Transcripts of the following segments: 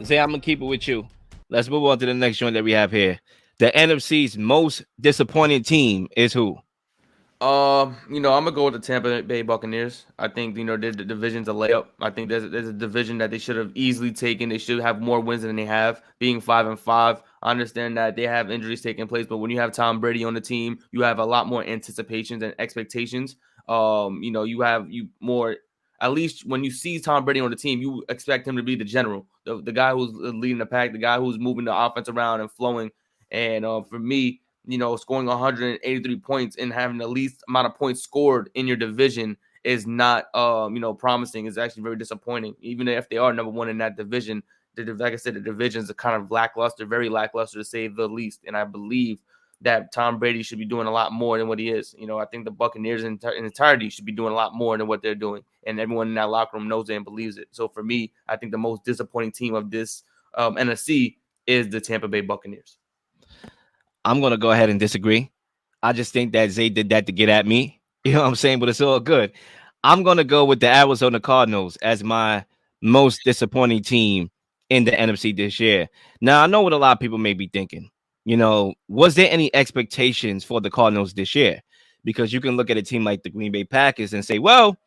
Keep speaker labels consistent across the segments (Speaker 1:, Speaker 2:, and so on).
Speaker 1: Say I'm gonna keep it with you. Let's move on to the next joint that we have here. The NFC's most disappointing team is who?
Speaker 2: I'm gonna go with the Tampa Bay Buccaneers. I think the division's a layup. I think there's a division that they should have easily taken. They should have more wins than they have, being 5-5. I understand that they have injuries taking place, but when you have Tom Brady on the team, you have a lot more anticipations and expectations. You have you more. At least when you see Tom Brady on the team, you expect him to be the general, the guy who's leading the pack, the guy who's moving the offense around and flowing. And for me, scoring 183 points and having the least amount of points scored in your division is not, promising. It's actually very disappointing. Even if they are number one in that division, like I said, the divisions are kind of lackluster, very lackluster to say the least. And I believe that Tom Brady should be doing a lot more than what he is. I think the Buccaneers in entirety should be doing a lot more than what they're doing, and everyone in that locker room knows it and believes it. So for me, I think the most disappointing team of this NFC is the Tampa Bay Buccaneers.
Speaker 1: I'm gonna go ahead and disagree. I just think that Zay did that to get at me. You know what I'm saying? But it's all good. I'm gonna go with the Arizona Cardinals as my most disappointing team in the NFC this year. Now I know what a lot of people may be thinking. Was there any expectations for the Cardinals this year? Because you can look at a team like the Green Bay Packers and say, well,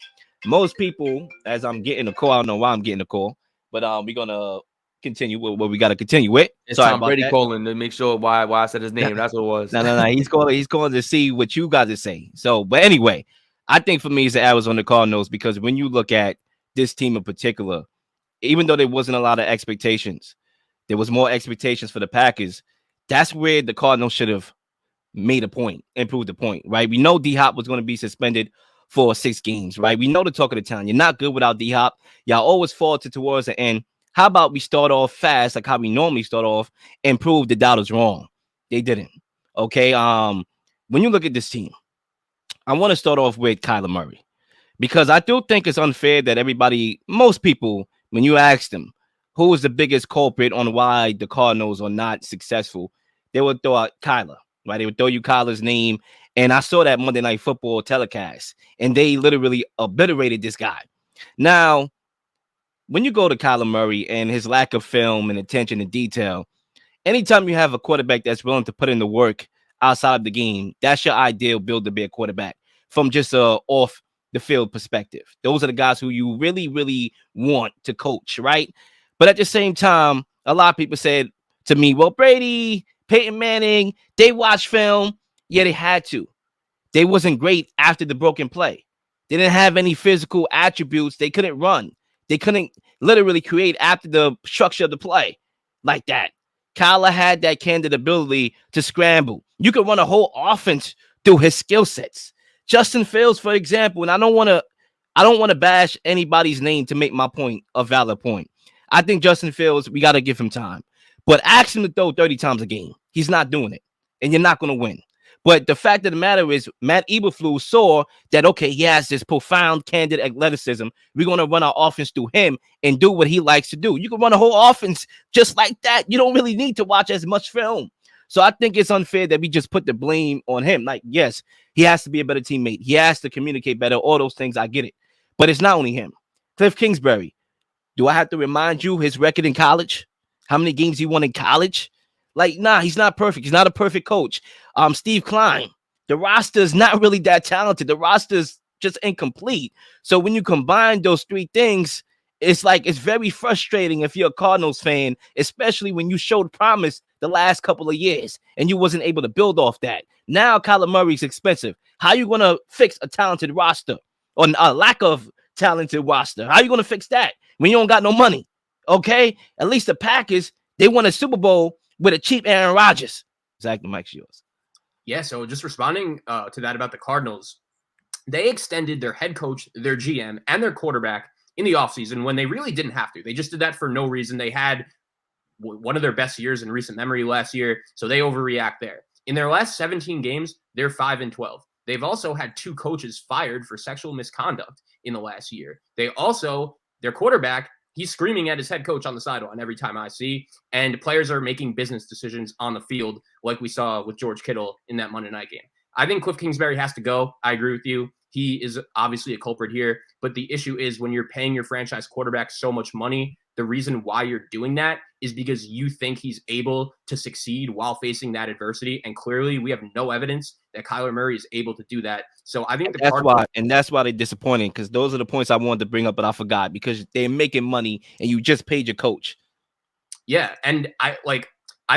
Speaker 1: most people, as I'm getting a call, I don't know why I'm getting a call, but we're gonna continue with what we got to continue with.
Speaker 2: It's
Speaker 1: Sorry
Speaker 2: Tom
Speaker 1: about
Speaker 2: Brady
Speaker 1: that.
Speaker 2: calling to make sure why I said his name. That's what it was.
Speaker 1: No, no, no. He's calling to see what you guys are saying. So, but anyway, I think for me, it's the Arizona Cardinals because when you look at this team in particular, even though there wasn't a lot of expectations, there was more expectations for the Packers. That's where the Cardinals should have made a point, improved the point, right? We know D Hop was going to be suspended for 6 games, right? We know the talk of the town. You're not good without D Hop. Y'all always falter towards the end. How about we start off fast, like how we normally start off, and prove the doubters wrong? They didn't. Okay. When you look at this team, I want to start off with Kyler Murray because I do think it's unfair that most people, when you ask them who is the biggest culprit on why the Cardinals are not successful, they would throw out Kyler, right? They would throw you Kyler's name. And I saw that Monday Night Football telecast, and they literally obliterated this guy. Now, when you go to Kyler Murray and his lack of film and attention to detail, anytime you have a quarterback that's willing to put in the work outside of the game, that's your ideal build to be a quarterback from just a off the field perspective. Those are the guys who you really, really want to coach, right? But at the same time, a lot of people said to me, well, Brady, Peyton Manning, they watch film. Yeah, they had to. They wasn't great after the broken play. They didn't have any physical attributes. They couldn't run. They couldn't literally create after the structure of the play like that. Kyler had that candid ability to scramble. You could run a whole offense through his skill sets. Justin Fields, for example, and I don't want to bash anybody's name to make my point a valid point. I think Justin Fields, we got to give him time. But ask him to throw 30 times a game. He's not doing it. And you're not going to win. But the fact of the matter is, Matt Eberflus saw that, okay, he has this profound, candid athleticism. We're going to run our offense through him and do what he likes to do. You can run a whole offense just like that. You don't really need to watch as much film. So I think it's unfair that we just put the blame on him. Like, yes, he has to be a better teammate. He has to communicate better. All those things, I get it. But it's not only him. Cliff Kingsbury, do I have to remind you his record in college? How many games he won in college? Like, nah, he's not perfect. He's not a perfect coach. Steve Klein, the roster is not really that talented. The roster is just incomplete. So when you combine those three things, it's very frustrating if you're a Cardinals fan, especially when you showed promise the last couple of years and you wasn't able to build off that. Now Kyler Murray's expensive. How are you gonna fix a talented roster or a lack of talented roster? How are you gonna fix that when you don't got no money? Okay, at least the Packers, they won a Super Bowl with a cheap Aaron Rodgers. Zach, the mic's yours.
Speaker 3: Yeah, so just responding to that about the Cardinals, they extended their head coach, their GM, and their quarterback in the offseason when they really didn't have to. They just did that for no reason. They had one of their best years in recent memory last year, so they overreact there. In their last 17 games, they're 5-12. They've also had 2 coaches fired for sexual misconduct in the last year. Their quarterback, he's screaming at his head coach on the sideline every time I see, and players are making business decisions on the field like we saw with George Kittle in that Monday night game. I think Cliff Kingsbury has to go. I agree with you. He is obviously a culprit here, but the issue is when you're paying your franchise quarterback so much money, the reason why you're doing that is because you think he's able to succeed while facing that adversity. And clearly we have no evidence that Kyler Murray is able to do that. So I think
Speaker 1: that's why they're disappointing, because those are the points I wanted to bring up, but I forgot, because they're making money and you just paid your coach.
Speaker 3: Yeah. And I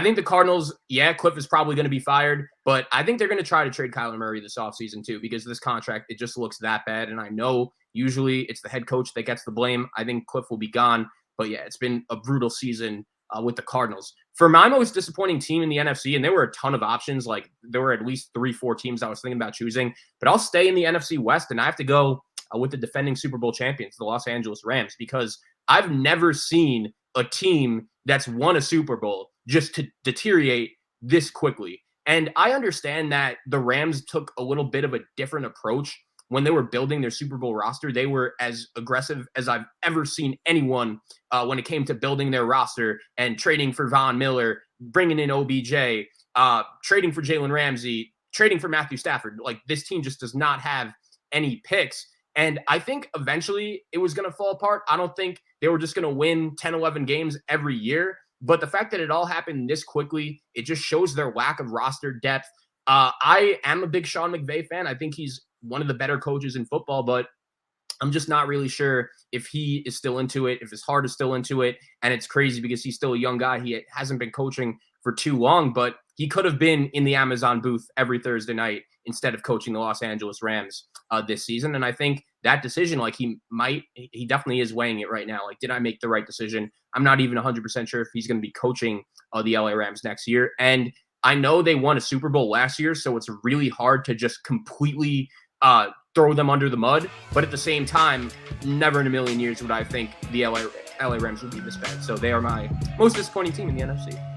Speaker 3: think the Cardinals, Cliff is probably going to be fired, but I think they're going to try to trade Kyler Murray this offseason too, because this contract, it just looks that bad. And I know usually it's the head coach that gets the blame. I think Cliff will be gone, but yeah, it's been a brutal season with the Cardinals. For my most disappointing team in the NFC, and there were a ton of options, like there were at least 3-4 teams I was thinking about choosing, but I'll stay in the NFC West, and I have to go with the defending Super Bowl champions, the Los Angeles Rams, because I've never seen a team that's won a Super Bowl just to deteriorate this quickly. And I understand that the Rams took a little bit of a different approach when they were building their Super Bowl roster. They were as aggressive as I've ever seen anyone when it came to building their roster and trading for Von Miller, bringing in OBJ, trading for Jalen Ramsey, trading for Matthew Stafford. Like, this team just does not have any picks. And I think eventually it was going to fall apart. I don't think they were just going to win 10, 11 games every year. But the fact that it all happened this quickly, it just shows their lack of roster depth. I am a big Sean McVay fan. I think he's one of the better coaches in football, but I'm just not really sure if he is still into it, if his heart is still into it. And it's crazy because he's still a young guy. He hasn't been coaching for too long, but he could have been in the Amazon booth every Thursday night instead of coaching the Los Angeles Rams this season. And I think that decision, he definitely is weighing it right now. Like, did I make the right decision? I'm not even 100% sure if he's going to be coaching the LA Rams next year. And I know they won a Super Bowl last year, so it's really hard to just completely throw them under the mud. But at the same time, never in a million years would I think the LA Rams would be this bad. So they are my most disappointing team in the NFC.